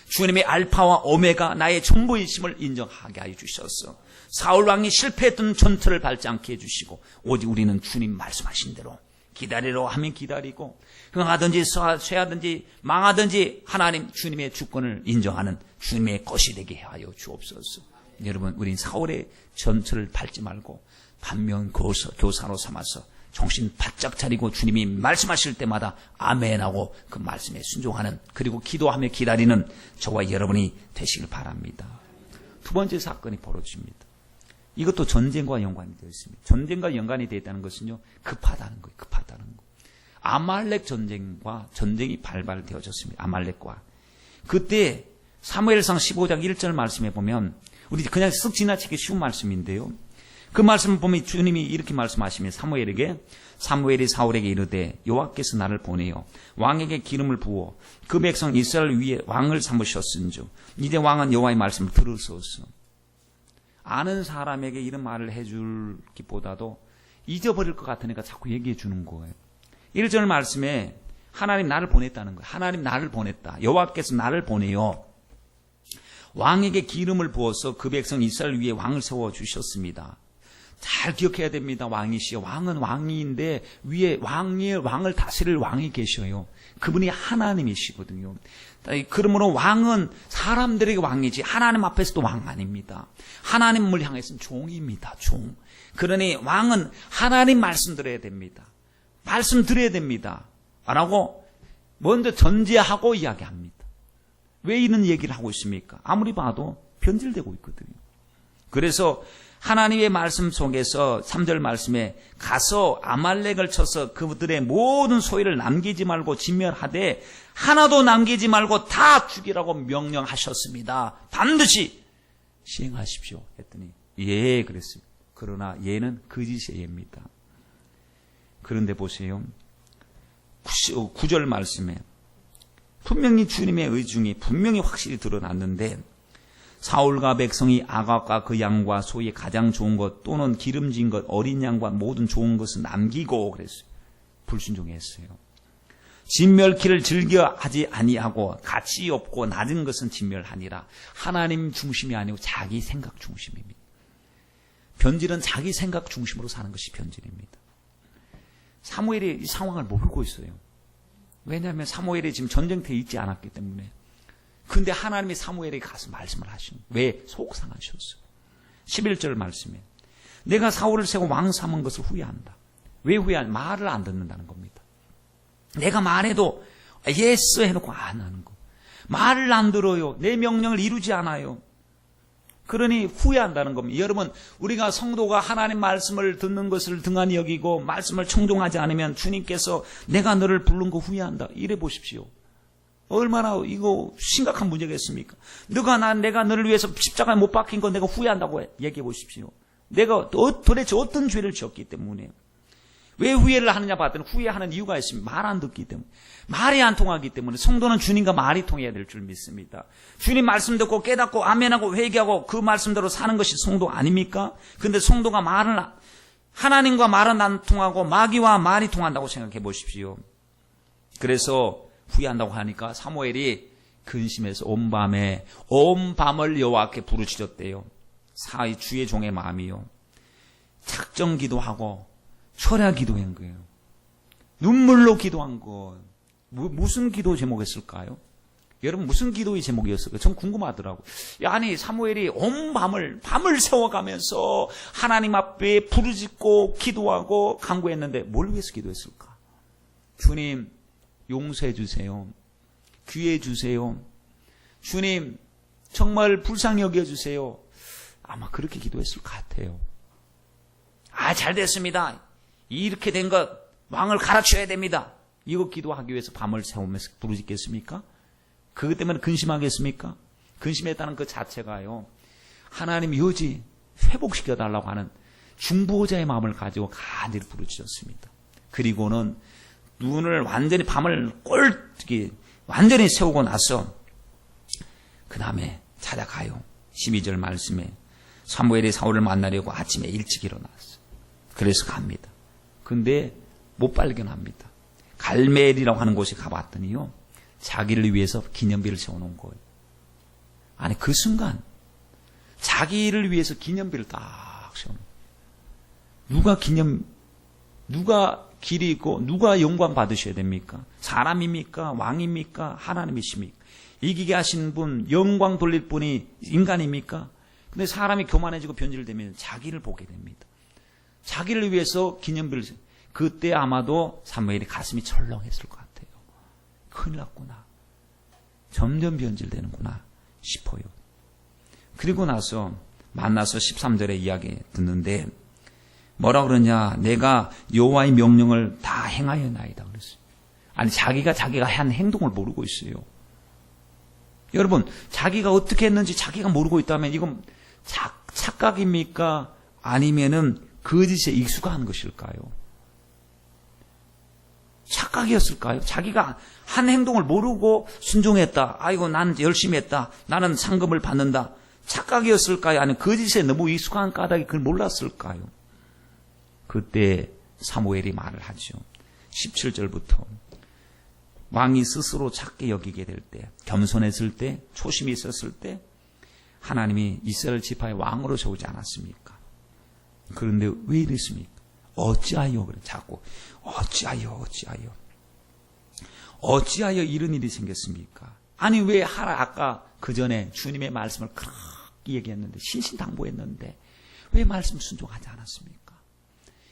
주님의 알파와 오메가 나의 전부이심을 인정하게 하여 주셔서 사울왕이 실패했던 전투를 밟지 않게 해주시고 오직 우리는 주님 말씀하신 대로 기다리러 하면 기다리고 흥하든지 쇠하든지 망하든지 하나님 주님의 주권을 인정하는 주님의 것이 되게 하여 주옵소서. 여러분, 우린 사울의 전투를 밟지 말고 반면 교사로 삼아서 정신 바짝 차리고 주님이 말씀하실 때마다 아멘하고 그 말씀에 순종하는, 그리고 기도하며 기다리는 저와 여러분이 되시길 바랍니다. 두 번째 사건이 벌어집니다. 이것도 전쟁과 연관이 되어 있습니다. 전쟁과 연관이 되어 있다는 것은요, 급하다는 거예요. 급하다는 거. 아말렉 전쟁과 전쟁이 발발되어졌습니다. 아말렉과. 그때 사무엘상 15장 1절 말씀에 보면, 우리 그냥 쓱 지나치기 쉬운 말씀인데요, 그 말씀을 보면 주님이 이렇게 말씀하시면 사무엘이 사울에게 이르되 여호와께서 나를 보내어 왕에게 기름을 부어 그 백성 이스라엘 위에 왕을 삼으셨은즉 이제 왕은 여호와의 말씀을 들으소서. 아는 사람에게 이런 말을 해줄기보다도 잊어버릴 것 같으니까 자꾸 얘기해 주는 거예요. 1절 말씀에 하나님 나를 보냈다는 거예요. 하나님 나를 보냈다. 여호와께서 나를 보내어 왕에게 기름을 부어서 그 백성 이스라엘 위에 왕을 세워주셨습니다. 잘 기억해야 됩니다. 왕이시여. 왕은 왕인데 위에 왕을 다스릴 왕이 계셔요. 그분이 하나님이시거든요. 그러므로 왕은 사람들에게 왕이지 하나님 앞에서도 왕 아닙니다. 하나님을 향해서는 종입니다. 종. 그러니 왕은 하나님 말씀 들어야 됩니다. 말씀 드려야 됩니다. 라고 먼저 전제하고 이야기합니다. 왜 이런 얘기를 하고 있습니까? 아무리 봐도 변질되고 있거든요. 그래서 하나님의 말씀 속에서 3절 말씀에 가서 아말렉을 쳐서 그들의 모든 소유를 남기지 말고 진멸하되 하나도 남기지 말고 다 죽이라고 명령하셨습니다. 반드시 시행하십시오 했더니 예 그랬어요. 그러나 예는 거짓의 예입니다. 그런데 보세요. 9절 말씀에 분명히 주님의 의중이 분명히 확실히 드러났는데 사울과 백성이 아각과 그 양과 소의 가장 좋은 것 또는 기름진 것 어린 양과 모든 좋은 것을 남기고 그랬어요. 불순종했어요. 진멸키를 즐겨 하지 아니하고 가치 없고 낮은 것은 진멸하니라. 하나님 중심이 아니고 자기 생각 중심입니다. 변질은 자기 생각 중심으로 사는 것이 변질입니다. 사무엘이 이 상황을 모르고 있어요. 왜냐하면 사무엘이 지금 전쟁터에 있지 않았기 때문에. 근데 하나님이 사무엘에게 가서 말씀을 하시는 거예요. 왜? 속 상하셨어요. 11절 말씀에 내가 사울을 세고 왕 삼은 것을 후회한다. 왜 후회하냐? 말을 안 듣는다는 겁니다. 내가 말해도 예스 해놓고 안 하는 거. 말을 안 들어요. 내 명령을 이루지 않아요. 그러니 후회한다는 겁니다. 여러분, 우리가 성도가 하나님 말씀을 듣는 것을 등한히 여기고 말씀을 청종하지 않으면 주님께서 내가 너를 부른 거 후회한다. 이래 보십시오. 얼마나 이거 심각한 문제겠습니까? 내가 너를 위해서 십자가에 못 박힌 거 내가 후회한다고 얘기해 보십시오. 내가 도대체 어떤 죄를 지었기 때문에. 왜 후회를 하느냐 봤더니 후회하는 이유가 있습니다. 말 안 듣기 때문에. 말이 안 통하기 때문에. 성도는 주님과 말이 통해야 될 줄 믿습니다. 주님 말씀 듣고 깨닫고 아멘하고 회개하고 그 말씀대로 사는 것이 성도 아닙니까? 근데 성도가 하나님과 말은 안 통하고 마귀와 말이 통한다고 생각해 보십시오. 그래서 후회한다고 하니까 사무엘이 근심해서 온 밤을 여호와께 부르짖었대요. 주의 종의 마음이요. 작정 기도하고 철야 기도한 거예요. 눈물로 기도한 것. 무슨 기도 제목이었을까요? 여러분 무슨 기도의 제목이었을까요? 전 궁금하더라고요. 아니 사무엘이 온 밤을 세워가면서 하나님 앞에 부르짖고 기도하고 간구했는데 뭘 위해서 기도했을까? 주님 용서해 주세요. 귀해 주세요. 주님 정말 불쌍히 여겨주세요. 아마 그렇게 기도했을 것 같아요. 잘 됐습니다. 이렇게 된 것 왕을 갈아치워야 됩니다. 이거 기도하기 위해서 밤을 새우면서 부르짖겠습니까? 그것 때문에 근심하겠습니까? 근심했다는 그 자체가요. 하나님 여지 회복시켜달라고 하는 중보자의 마음을 가지고 간절히 부르짖었습니다. 그리고는 눈을 완전히 밤을 완전히 세우고 나서 그 다음에 찾아가요. 12절 말씀에 사무엘이 사울을 만나려고 아침에 일찍 일어났어요. 그래서 갑니다. 근데 못 발견합니다. 갈멜이라고 하는 곳에 가봤더니요. 자기를 위해서 기념비를 세워놓은 거예요. 아니 그 순간 자기를 위해서 기념비를 딱 세워놓은 거예요. 누가 길이 있고 누가 영광 받으셔야 됩니까? 사람입니까? 왕입니까? 하나님이십니까? 이기게 하신 분, 영광 돌릴 분이 인간입니까? 근데 사람이 교만해지고 변질되면 자기를 보게 됩니다. 자기를 위해서 기념비를 그때 아마도 사무엘이 가슴이 철렁했을 것 같아요. 큰일 났구나. 점점 변질되는구나 싶어요. 그리고 나서 만나서 13절에 이야기 듣는데 뭐라 그러냐? 내가 여호와의 명령을 다 행하였나이다 그랬어요. 아니 자기가 한 행동을 모르고 있어요. 여러분 자기가 어떻게 했는지 자기가 모르고 있다면 이건 착각입니까? 아니면은 거짓에 익숙한 것일까요? 착각이었을까요? 자기가 한 행동을 모르고 순종했다. 아이고 나는 열심히 했다. 나는 상급을 받는다. 착각이었을까요? 아니면 거짓에 너무 익숙한 까닭에 그걸 몰랐을까요? 그때 사무엘이 말을 하죠. 17절부터 왕이 스스로 작게 여기게 될 때, 겸손했을 때, 초심이 있었을 때 하나님이 이스라엘 지파의 왕으로 세우지 않았습니까? 그런데 왜 이랬습니까? 어찌하여 그래 자꾸 어찌하여 이런 일이 생겼습니까? 아니 왜 아까 그 전에 주님의 말씀을 그렇게 얘기했는데 신신당부했는데 왜 말씀 순종하지 않았습니까?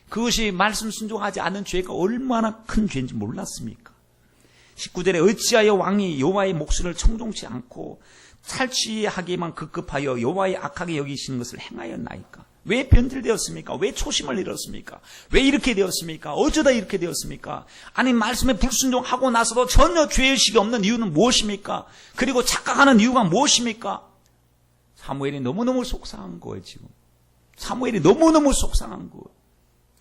그것이 말씀 순종하지 않는 죄가 얼마나 큰 죄인지 몰랐습니까? 19절에 어찌하여 왕이 여호와의 목소리를 청종치 않고 탈취하기만 급급하여 여호와의 악하게 여기시는 것을 행하였나이까? 왜 변질되었습니까? 왜 초심을 잃었습니까? 왜 이렇게 되었습니까? 어쩌다 이렇게 되었습니까? 아니 말씀에 불순종하고 나서도 전혀 죄의식이 없는 이유는 무엇입니까? 그리고 착각하는 이유가 무엇입니까? 사무엘이 너무너무 속상한 거예요. 지금 사무엘이 너무너무 속상한 거예요.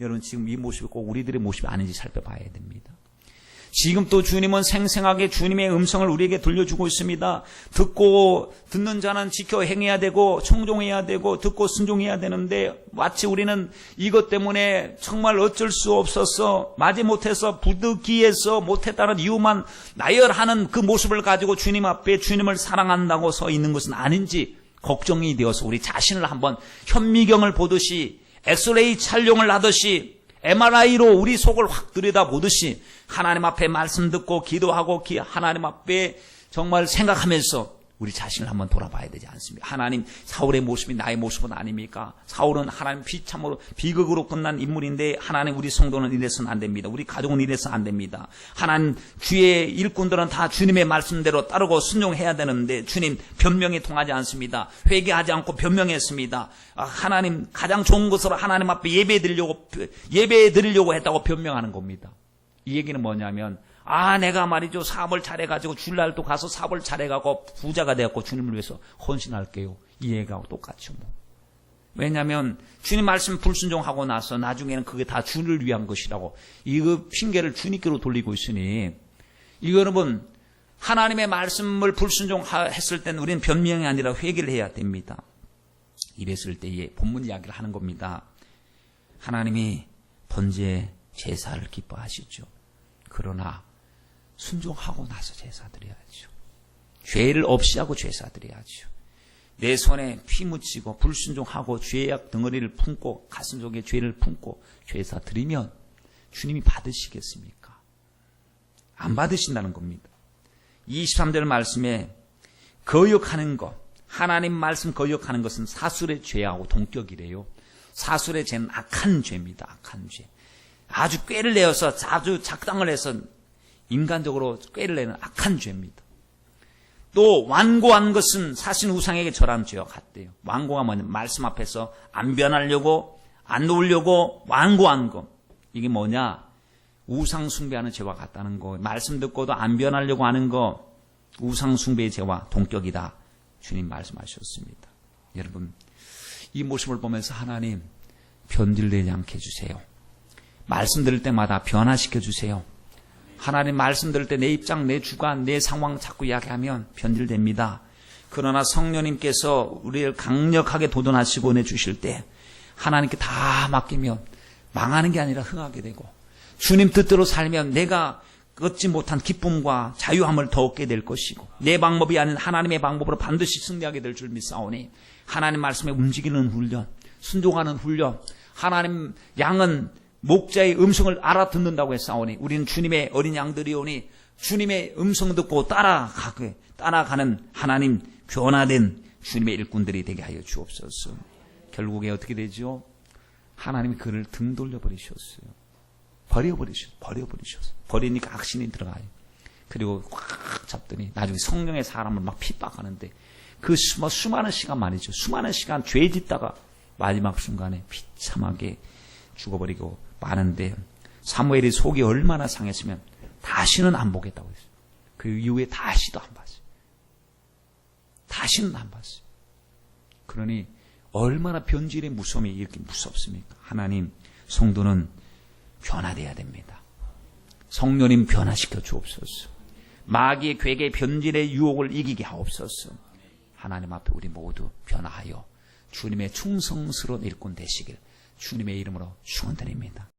여러분 지금 이 모습이 꼭 우리들의 모습이 아닌지 살펴봐야 됩니다. 지금 또 주님은 생생하게 주님의 음성을 우리에게 들려주고 있습니다. 듣는 자는 지켜 행해야 되고 청종해야 되고 듣고 순종해야 되는데 마치 우리는 이것 때문에 정말 어쩔 수 없어서 마지못해서 부득이해서 못했다는 이유만 나열하는 그 모습을 가지고 주님 앞에 주님을 사랑한다고 서 있는 것은 아닌지 걱정이 되어서 우리 자신을 한번 현미경을 보듯이 엑스레이 촬영을 하듯이 MRI로 우리 속을 확 들여다보듯이 하나님 앞에 말씀 듣고 기도하고 하나님 앞에 정말 생각하면서 우리 자신을 한번 돌아봐야 되지 않습니까? 하나님, 사울의 모습이 나의 모습은 아닙니까? 사울은 하나님 비참으로 비극으로 끝난 인물인데 하나님 우리 성도는 이래서는 안 됩니다. 우리 가족은 이래서는 안 됩니다. 하나님 주의 일꾼들은 다 주님의 말씀대로 따르고 순종해야 되는데 주님 변명이 통하지 않습니다. 회개하지 않고 변명했습니다. 하나님 가장 좋은 것으로 하나님 앞에 예배 드리려고 했다고 변명하는 겁니다. 이 얘기는 뭐냐면 내가 말이죠 사업을 잘해가지고 주일날도 가서 사업을 잘해가고 부자가 되었고 주님을 위해서 헌신할게요. 이 얘기하고 똑같죠 뭐. 왜냐하면 주님 말씀 불순종하고 나서 나중에는 그게 다 주를 위한 것이라고 이거 핑계를 주님께로 돌리고 있으니 이거 여러분 하나님의 말씀을 불순종했을 때는 우리는 변명이 아니라 회개를 해야 됩니다. 이랬을 때에 본문 이야기를 하는 겁니다. 하나님이 번제 제사를 기뻐하시죠. 그러나 순종하고 나서 제사 드려야죠. 죄를 없이 하고 제사 드려야죠. 내 손에 피 묻히고 불순종하고 죄악 덩어리를 품고 가슴 속에 죄를 품고 제사 드리면 주님이 받으시겠습니까? 안 받으신다는 겁니다. 23절 말씀에 거역하는 것, 하나님 말씀 거역하는 것은 사술의 죄하고 동격이래요. 사술의 죄는 악한 죄입니다. 악한 죄. 아주 꾀를 내어서 아주 작당을 해서 인간적으로 꾀를 내는 악한 죄입니다. 또 완고한 것은 사신 우상에게 절한 죄와 같대요. 완고가 뭐냐면 말씀 앞에서 안 변하려고 안 놓으려고 완고한 것. 이게 뭐냐? 우상 숭배하는 죄와 같다는 거. 말씀 듣고도 안 변하려고 하는 거. 우상 숭배의 죄와 동격이다. 주님 말씀하셨습니다. 여러분, 이 모습을 보면서 하나님 변질되지 않게 해주세요. 말씀 들을 때마다 변화시켜 주세요. 하나님 말씀 들을 때 내 입장, 내 주관, 내 상황 자꾸 이야기하면 변질됩니다. 그러나 성령님께서 우리를 강력하게 도전하시고 내주실 때 하나님께 다 맡기면 망하는 게 아니라 흥하게 되고 주님 뜻대로 살면 내가 얻지 못한 기쁨과 자유함을 더 얻게 될 것이고 내 방법이 아닌 하나님의 방법으로 반드시 승리하게 될 줄 믿사오니 하나님 말씀에 움직이는 훈련, 순종하는 훈련, 하나님 양은 목자의 음성을 알아듣는다고 했사오니 우리는 주님의 어린 양들이오니 주님의 음성 듣고 따라가는 하나님 변화된 주님의 일꾼들이 되게 하여 주옵소서. 결국에 어떻게 되죠? 하나님이 그를 등 돌려버리셨어요. 버려버리셨어요. 버리니까 악신이 들어가요. 그리고 꽉 잡더니 나중에 성령의 사람을 막 핍박하는데 그 수많은 시간 말이죠. 수많은 시간 죄 짓다가 마지막 순간에 비참하게 죽어버리고 마는데 사무엘이 속이 얼마나 상했으면 다시는 안 보겠다고 했어요. 그 이후에 다시도 안 봤어요. 다시는 안 봤어요. 그러니 얼마나 변질의 무서움이 이렇게 무섭습니까? 하나님, 성도는 변화돼야 됩니다. 성령님 변화시켜 주옵소서. 마귀의 괴계 변질의 유혹을 이기게 하옵소서. 하나님 앞에 우리 모두 변화하여 주님의 충성스러운 일꾼 되시길 주님의 이름으로 축원드립니다.